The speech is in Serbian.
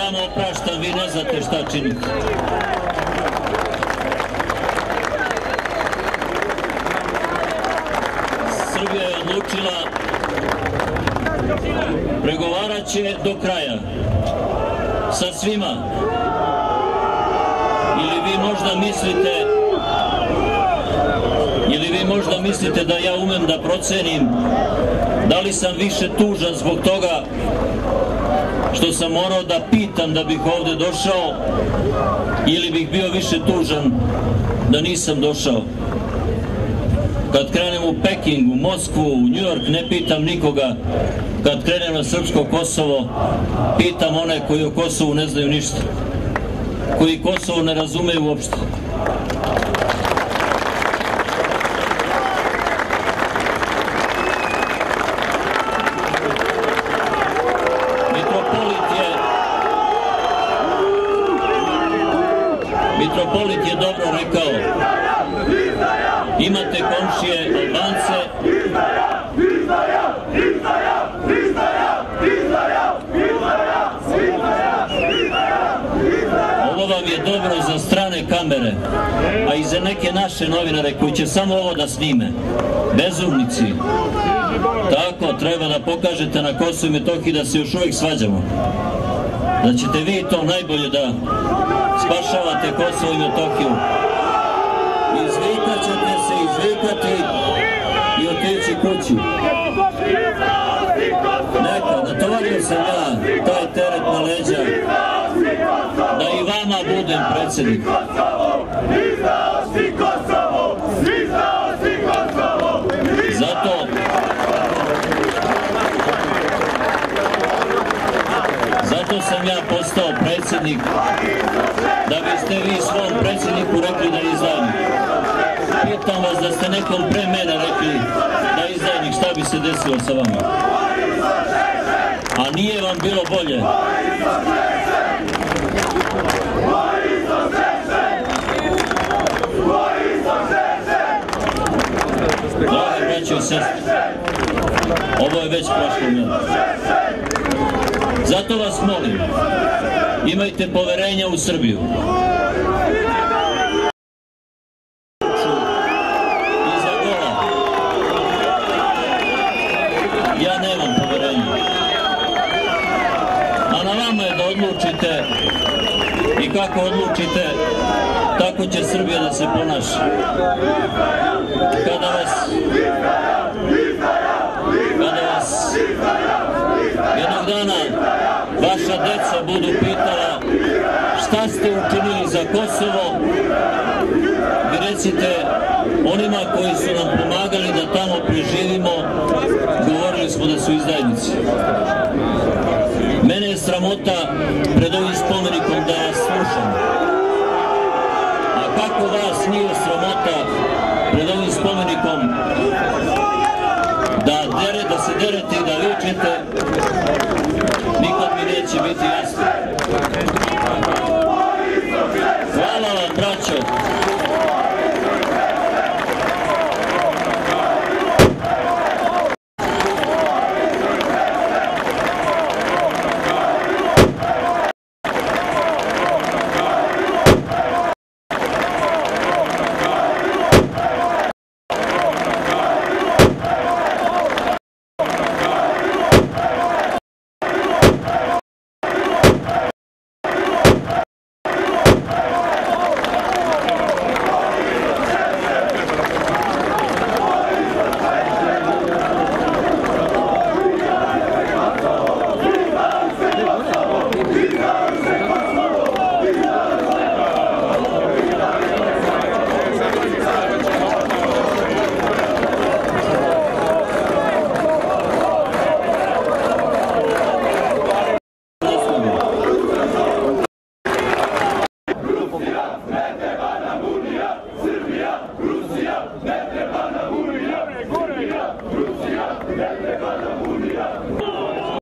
vama opraštam, vi ne znate šta činite. Srbija je odlučila, pregovarat će do kraja sa svima. Ili vi možda mislite da ja umem da procenim da li sam više tužan zbog toga što sam morao da pitam da bih ovde došao, ili bih bio više tužan da nisam došao. Kad krenem u Peking, u Moskvu, u Njujork, ne pitam nikoga. Kad krenem na srpsko Kosovo, pitam one koji o Kosovu ne znaju ništa, koji Kosovo ne razumeju uopšte. Mitropolit je dobro rekao, imate komšije Albance, ovo vam je dobro za strane kamere, a i za neke naše novinare koji će samo ovo da snime. Bezumnici. Tako, treba da pokažete na Kosovu i Metohiji da se još uvijek svađamo. Da ćete vi to najbolje da spašavate Kosovo i Metohiju. Izvikat ćete se, izvikati i otići kući. Neka, natovario sam ja taj teret na leđa da i vama budem predsjednik. Zato sam ja postao predsjednik, da biste vi svom predsjedniku rekli da je izdajnik. Pitam vas da ste nekom pre mene rekli da je izdajnik, šta bi se desilo sa vama? A nije vam bilo bolje. Dragi braćo i sestre, ovo je već prošlo mene. Zato vas molim, imajte poverenja u Srbiju. Iza gola. Ja nemam poverenja. A na vama je da odlučite i kako odlučite, tako će Srbija da se ponaša. Kada vas jednog dana vaša deca budu pitala šta ste učinili za Kosovo, vi recite onima koji su nam pomagali da tamo preživimo, govorili smo da su izdajnici. Mene je sramota pred ovim spomenikom da vas slušam. A kako vas nije sramota pred ovim spomenikom da se derete i da vičete